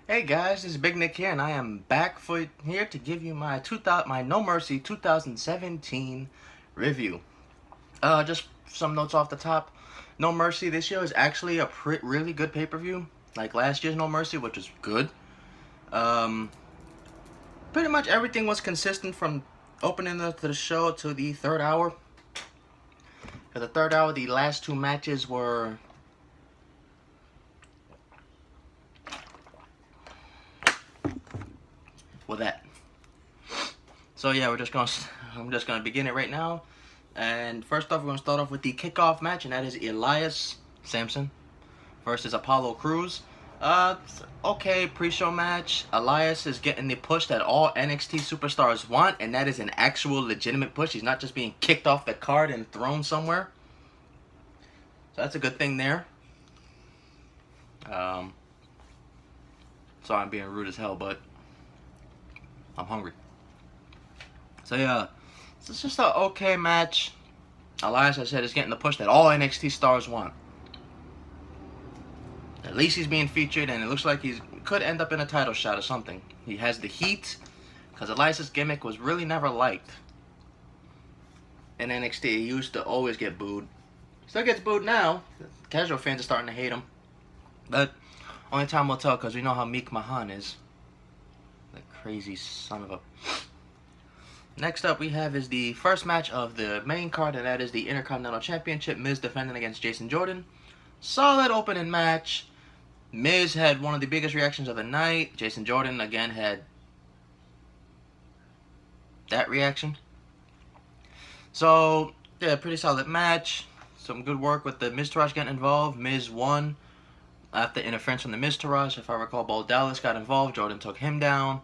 Hey guys, this is Big Nick here, and I am back here to give you my No Mercy 2017 review. Just some notes off the top. No Mercy this year is actually a really good pay-per-view, like last year's No Mercy, which was good. Pretty much everything was consistent from opening to the show to the third hour. For the third hour, the last two matches were that. So yeah, I'm just gonna begin it right now. And first off, we're gonna start off with the kickoff match, and that is Elias Samson versus Apollo Crews. Okay, pre-show match. Elias is getting the push that all NXT superstars want, and that is an actual legitimate push. He's not just being kicked off the card and thrown somewhere. So that's a good thing there. Sorry, I'm being rude as hell, but I'm hungry. So yeah, it's just an okay match. Elias, I said, is getting the push that all NXT stars want. At least he's being featured, and it looks like he could end up in a title shot or something. He has the heat, because Elias' gimmick was really never liked in NXT. He used to always get booed. Still gets booed now. Casual fans are starting to hate him. But only time will tell, because we know how Meek Mahan is. The crazy son of a... Next up we have is the first match of the main card, and that is the Intercontinental Championship. Miz defending against Jason Jordan. Solid opening match. Miz had one of the biggest reactions of the night. Jason Jordan again had that reaction. So yeah, pretty solid match. Some good work with the Miztourage getting involved. Miz won after interference from the Miztourage. If I recall, Bo Dallas got involved. Jordan took him down.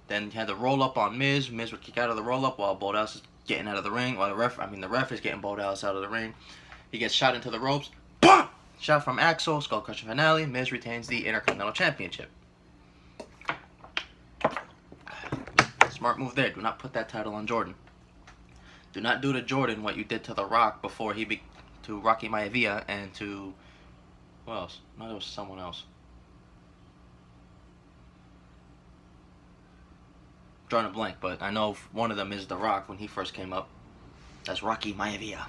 Then he had the roll up on Miz. Miz would kick out of the roll up while Bo Dallas is getting out of the ring. Or the ref is getting Bo Dallas out of the ring. He gets shot into the ropes. BAM! Shot from Axel. Skull Crusher finale. Miz retains the Intercontinental Championship. Smart move there. Do not put that title on Jordan. Do not do to Jordan what you did to The Rock before to Rocky Maivia and to... Who else? No, there was someone else. Drawing a blank, but I know one of them is The Rock when he first came up. That's Rocky Maivia.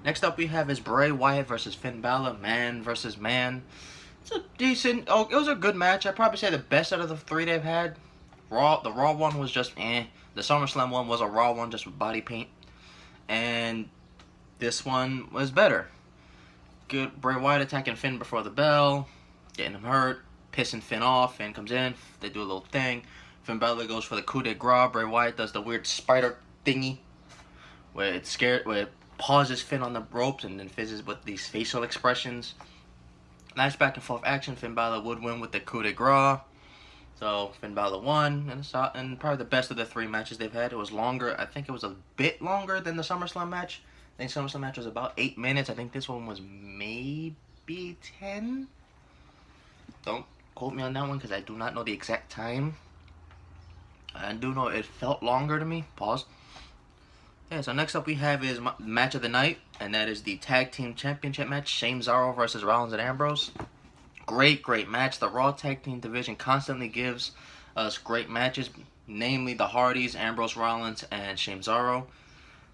Next up we have is Bray Wyatt versus Finn Balor, man versus man. It's a decent, it was a good match. I'd probably say the best out of the three they've had. The Raw one was just eh. The SummerSlam one was a Raw one just with body paint. And this one was better. Good Bray Wyatt attacking Finn before the bell, getting him hurt, pissing Finn off. Finn comes in, they do a little thing. Finn Balor goes for the coup de grace. Bray Wyatt does the weird spider thingy where it pauses Finn on the ropes and then fizzes with these facial expressions. Nice back and forth action. Finn Balor would win with the coup de grace. So Finn Balor won, and probably the best of the three matches they've had. It was longer. I think it was a bit longer than the SummerSlam match. I think SummerSlam match was about 8 minutes. I think this one was maybe 10. Don't quote me on that one because I do not know the exact time. I do know it felt longer to me. Pause. Yeah, so next up we have is match of the night, and that is the Tag Team Championship match. Cesaro versus Rollins and Ambrose. Great match. The Raw Tag Team division constantly gives us great matches, namely the Hardys, Ambrose, Rollins, and Cesaro.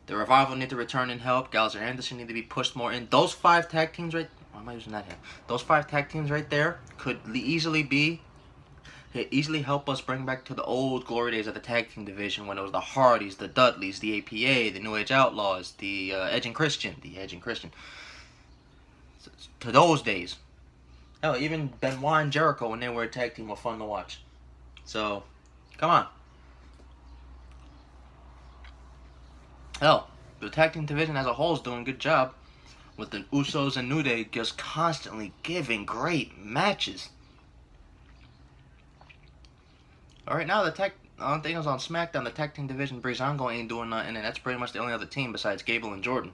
The Revival need to return and help. Gallows and Anderson need to be pushed more in. Those 5 tag teams right... Why am I using that here? Those 5 tag teams right there could easily help us bring back to the old glory days of the tag team division when it was the Hardys, the Dudleys, the APA, the New Age Outlaws, the Edge and Christian. To those days. Hell, even Benoit and Jericho when they were a tag team were fun to watch. So, come on. Hell, the tag team division as a whole is doing a good job with the Usos and New Day just constantly giving great matches. Alright, now the only thing is on SmackDown, the tag team division, Breezango ain't doing nothing, and that's pretty much the only other team besides Gable and Jordan.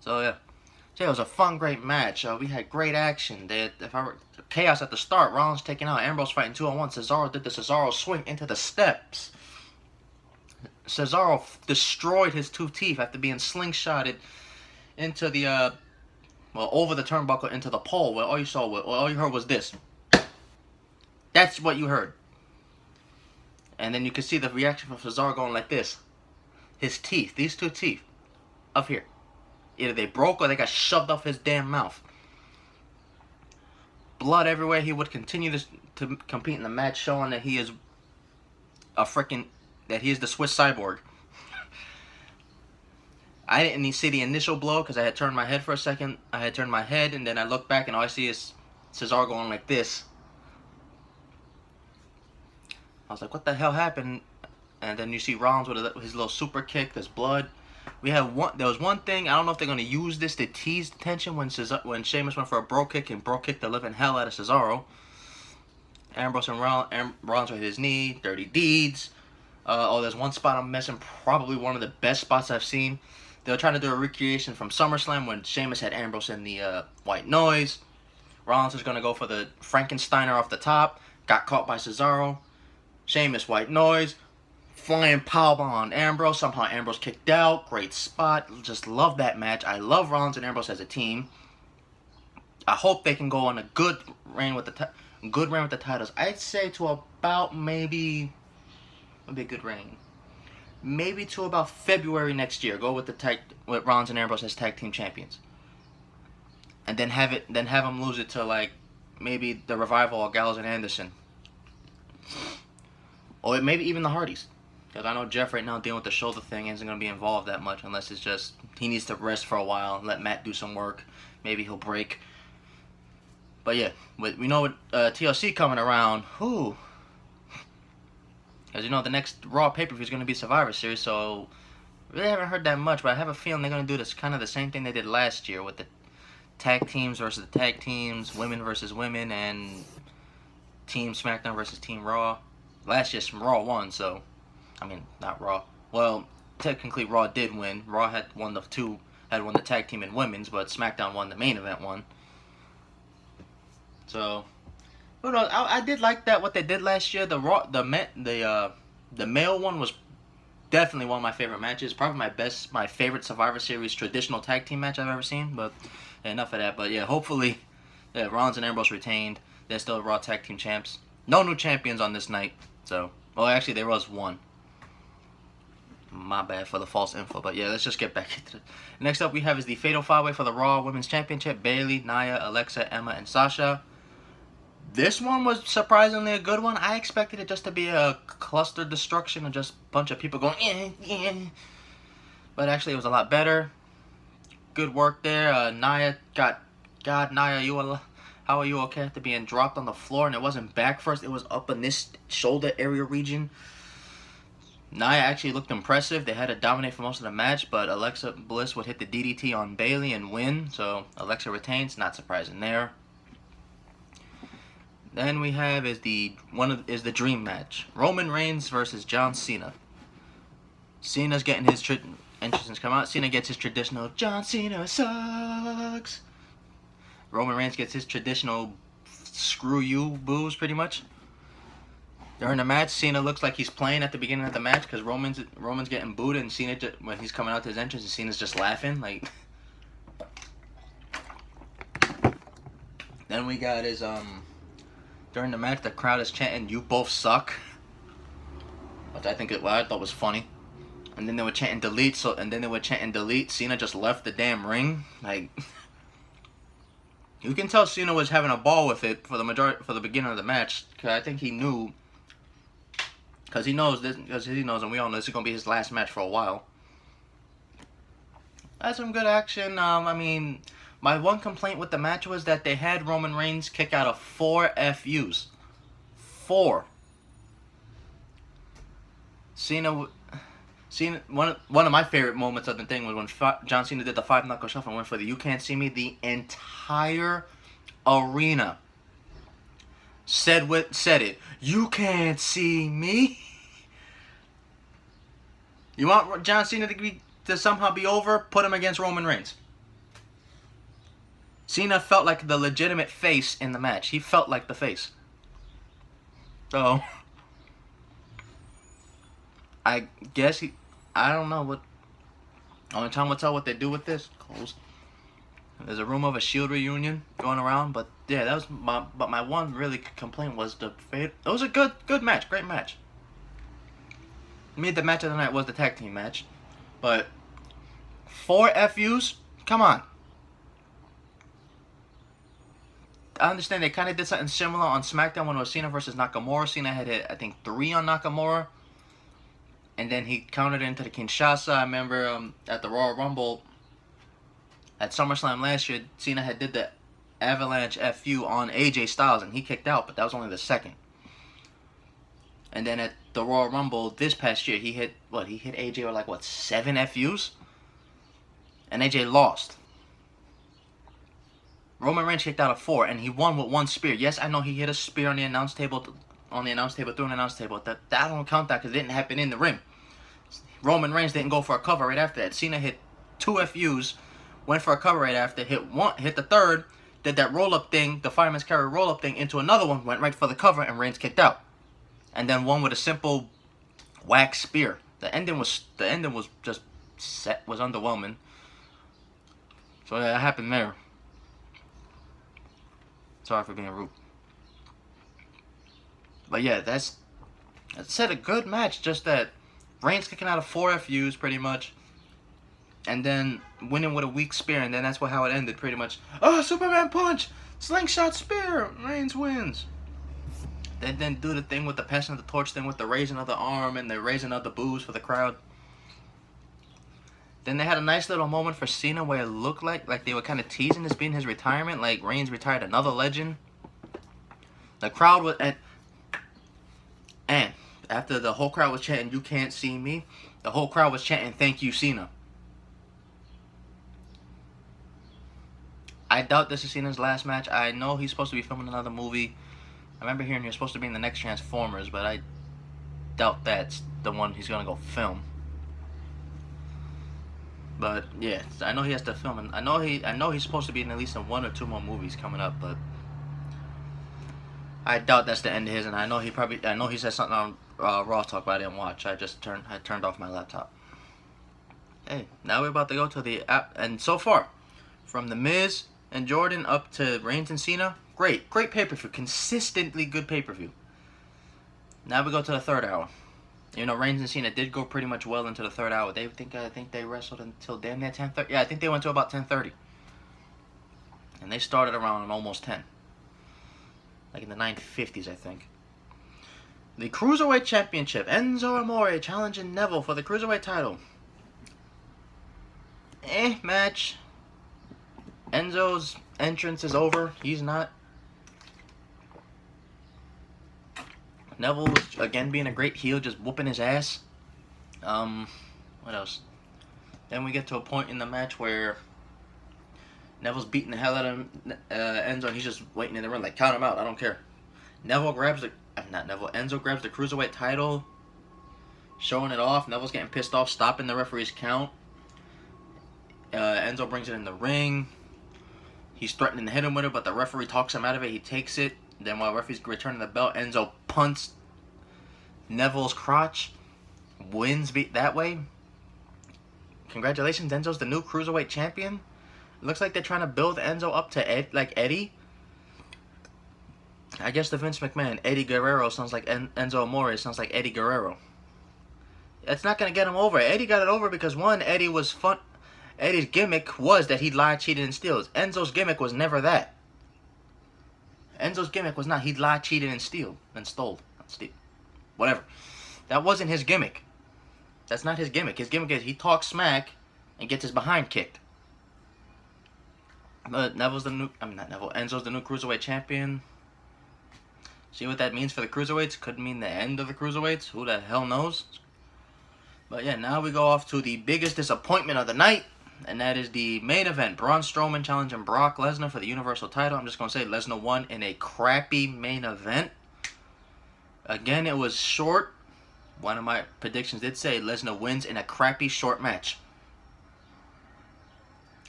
So yeah. So it was a fun, great match. We had great action. Chaos at the start. Rollins taking out Ambrose fighting 2-on-1. Cesaro did the Cesaro swing into the steps. Cesaro destroyed his 2 teeth after being slingshotted into the over the turnbuckle into the pole, where all you heard was this. That's what you heard. And then you can see the reaction from Cesaro going like this. His teeth, these two teeth, up here. Either they broke or they got shoved off his damn mouth. Blood everywhere. He would continue to compete in the match, showing that he is that he is the Swiss cyborg. I didn't see the initial blow because I had turned my head for a second. I had turned my head and then I looked back and all I see is Cesaro going like this. I was like, what the hell happened? And then you see Rollins with his little super kick. There's blood. There was one thing. I don't know if they're gonna use this to tease the tension when Sheamus went for a bro kick and bro kicked the living hell out of Cesaro. Ambrose and Rollins with his knee. Dirty deeds. There's one spot I'm missing. Probably one of the best spots I've seen. They were trying to do a recreation from SummerSlam when Sheamus had Ambrose in the white noise. Rollins is gonna go for the Frankensteiner off the top. Got caught by Cesaro. Sheamus white noise. Flying powerbomb on Ambrose. Somehow Ambrose kicked out. Great spot. Just love that match. I love Rollins and Ambrose as a team. I hope they can go on a good reign with the titles. I'd say to about maybe a good reign. Maybe to about February next year. Go with with Rollins and Ambrose as tag team champions. And then have them lose it to like maybe the Revival or Gallows and Anderson. Or maybe even the Hardys. Because I know Jeff right now dealing with the shoulder thing isn't going to be involved that much unless it's just he needs to rest for a while and let Matt do some work. Maybe he'll break. But yeah, we know with TLC coming around, who? Because you know the next Raw pay-per-view is going to be Survivor Series, so really haven't heard that much. But I have a feeling they're going to do this kind of the same thing they did last year with the tag teams versus the tag teams, women versus women, and Team SmackDown versus Team Raw. Last year, Raw won, so I mean, not Raw. Well, technically, Raw did win. Raw had won the tag team and women's, but SmackDown won the main event one. So, who knows? I did like that what they did last year. The male one was definitely one of my favorite matches. Probably my favorite Survivor Series traditional tag team match I've ever seen. But yeah, enough of that. But yeah, hopefully, Rollins and Ambrose retained. They're still Raw tag team champs. No new champions on this night. So, well, actually, there was one. My bad for the false info, but yeah, let's just get back into it. Next up we have is the Fatal 5-Way for the Raw Women's Championship. Bayley, Nia, Alexa, Emma, and Sasha. This one was surprisingly a good one. I expected it just to be a cluster destruction and just a bunch of people going, But actually it was a lot better. Good work there. Nia Nia, how are you okay after being dropped on the floor? And it wasn't back first, it was up in this shoulder area region. Nia actually looked impressive. They had to dominate for most of the match, but Alexa Bliss would hit the DDT on Bayley and win. So Alexa retains, not surprising there. Then we have is the dream match: Roman Reigns versus John Cena. Cena's getting his entrance come out. Cena gets his traditional John Cena sucks. Roman Reigns gets his traditional screw you boos, pretty much. During the match, Cena looks like he's playing at the beginning of the match because Roman's getting booed, and Cena when he's coming out to his entrance, and Cena's just laughing like. Then we got his during the match, the crowd is chanting "You both suck," which I thought was funny. And then they were chanting "delete," delete. Cena just left the damn ring. Like, you can tell Cena was having a ball with it for the beginning of the match, because I think he knew. Because he knows, and we all know this is going to be his last match for a while. That's some good action. I mean, my one complaint with the match was that they had Roman Reigns kick out of 4 FUs. 4. Cena, one of my favorite moments of the thing was when John Cena did the 5-knuckle shuffle and went for the "You Can't See Me." The entire arena said it. "You can't see me." You want John Cena to somehow be over? Put him against Roman Reigns. Cena felt like the legitimate face in the match. He felt like the face. So, I guess I don't know what. Only time will tell what they do with this. Close. There's a rumor of a Shield reunion going around, but yeah, that was my one really complaint was the fade. It was a good match, great match. To me, the match of the night was the tag team match, but 4 FUs, come on. I understand they kind of did something similar on SmackDown when it was Cena versus Nakamura. Cena had hit, I think, 3 on Nakamura. And then he countered into the Kinshasa. I remember at the Royal Rumble at SummerSlam last year, Cena had did the Avalanche FU on AJ Styles, and he kicked out, but that was only the second. And then at the Royal Rumble this past year, he hit AJ with like, 7 FUs? And AJ lost. Roman Reigns kicked out of 4, and he won with 1 spear. Yes, I know he hit a spear on the announce table, through an announce table. That don't count that because it didn't happen in the ring. Roman Reigns didn't go for a cover right after that. Cena hit 2 FUs, went for a cover right after, hit the third, did that roll-up thing, the fireman's carry roll-up thing into another one, went right for the cover, and Reigns kicked out. And then won with a simple whack spear. The ending was just was underwhelming. So yeah, that happened there. Sorry for being rude. But yeah, that's a good match. Just that Reigns kicking out of 4 FUs pretty much. And then winning with a weak spear. And then that's how it ended pretty much. Oh, Superman punch! Slingshot spear! Reigns wins. They then do the thing with the passing of the torch thing with the raising of the arm and the raising of the boos for the crowd. Then they had a nice little moment for Cena where it looked like they were kind of teasing this being his retirement, like Reigns retired another legend. The crowd was and after the whole crowd was chanting, "You can't see me," the whole crowd was chanting, "Thank you, Cena." I doubt this is Cena's last match. I know he's supposed to be filming another movie. I remember hearing he was supposed to be in the next Transformers, but I doubt that's the one he's gonna go film. But yeah, I know he has to film, and I know he's supposed to be in at least 1 or 2 more movies coming up, but I doubt that's the end of his. And I know he said something on Raw Talk, but I didn't watch. I turned off my laptop. Hey, now we're about to go to the app, and so far, from The Miz and Jordan up to Reigns and Cena, great pay-per-view, consistently good pay-per-view. Now we go to the 3rd hour. You know, Reigns and Cena did go pretty much well into the 3rd hour. I think they wrestled until damn near 10:30. Yeah, I think they went to about 10:30. And they started around almost 10. Like in the 950s, I think. The Cruiserweight Championship. Enzo Amore challenging Neville for the Cruiserweight title. Match. Enzo's entrance is over. He's not. Neville was, again, being a great heel, just whooping his ass. What else? Then we get to a point in the match where Neville's beating the hell out of Enzo, and he's just waiting in the ring, like, count him out, I don't care. Enzo grabs the Cruiserweight title, showing it off. Neville's getting pissed off, stopping the referee's count. Enzo brings it in the ring. He's threatening to hit him with it, but the referee talks him out of it. He takes it. Then while referee's returning the belt, Enzo punts Neville's crotch. Wins that way. Congratulations, Enzo's the new Cruiserweight champion. It looks like they're trying to build Enzo up to like Eddie. I guess the Vince McMahon, Eddie Guerrero sounds like Enzo Amore sounds like Eddie Guerrero. It's not going to get him over. Eddie got it over because, one, Eddie was fun. Eddie's gimmick was that he lied, cheated, and steals. Enzo's gimmick was never that. Enzo's gimmick was not he lied, cheated, and stole. Whatever. That wasn't his gimmick. That's not his gimmick. His gimmick is he talks smack and gets his behind kicked. But Enzo's the new Cruiserweight champion. See what that means for the Cruiserweights? Could mean the end of the Cruiserweights. Who the hell knows? But yeah, now we go off to the biggest disappointment of the night. And that is the main event. Braun Strowman challenging Brock Lesnar for the Universal title. I'm just going to say Lesnar won in a crappy main event. Again, it was short. One of my predictions did say Lesnar wins in a crappy short match.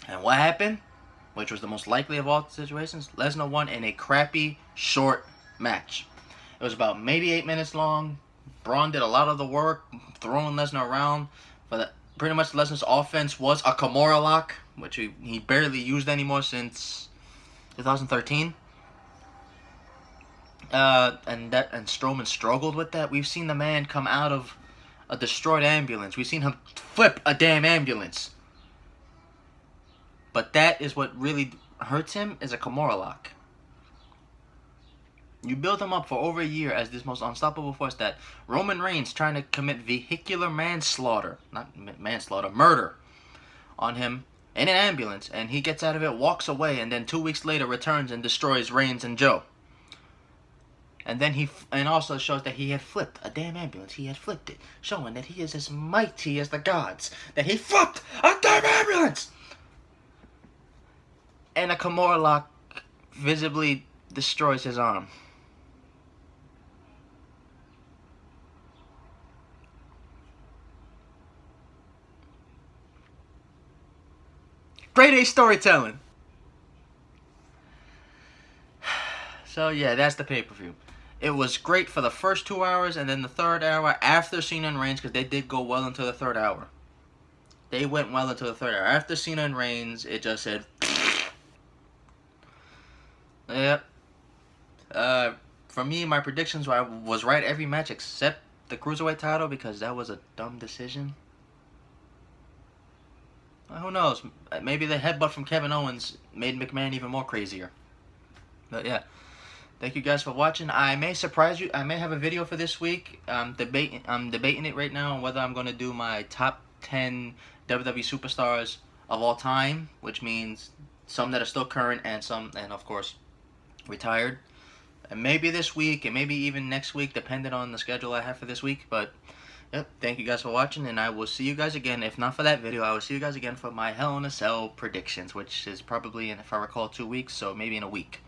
And what happened? Which was the most likely of all situations. Lesnar won in a crappy short match. It was about maybe 8 minutes long. Braun did a lot of the work, throwing Lesnar around. But pretty much Lesnar's offense was a Kimura lock, which he barely used anymore since 2013. And Strowman struggled with that. We've seen the man come out of a destroyed ambulance. We've seen him flip a damn ambulance. But that is what really hurts him, is a Kimura lock. You build him up for over a year as this most unstoppable force that Roman Reigns trying to commit vehicular manslaughter, not manslaughter, murder on him in an ambulance, and he gets out of it, walks away, and then 2 weeks later returns and destroys Reigns and Joe. And then also shows that he had flipped a damn ambulance. He had flipped it, showing that he is as mighty as the gods. That he flipped a damn ambulance! And a Kimura lock visibly destroys his arm. Grade A storytelling. So yeah, that's the pay-per-view. It was great for the first 2 hours, and then the third hour after Cena and Reigns, because they did go well into the third hour. They went well into the third hour. After Cena and Reigns, it just said... Yep. For me, my predictions was right every match except the Cruiserweight title, because that was a dumb decision. Who knows? Maybe the headbutt from Kevin Owens made McMahon even more crazier. But yeah. Thank you guys for watching. I may surprise you. I may have a video for this week. I'm debating it right now on whether I'm going to do my top 10 WWE superstars of all time, which means some that are still current and some, and of course, retired. And maybe this week, and maybe even next week, depending on the schedule I have for this week. But, yep, thank you guys for watching, and I will see you guys again. If not for that video, I will see you guys again for my Hell in a Cell predictions, which is probably, if I recall, 2 weeks, so maybe in a week.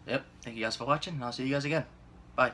Yep, thank you guys for watching, and I'll see you guys again. Bye.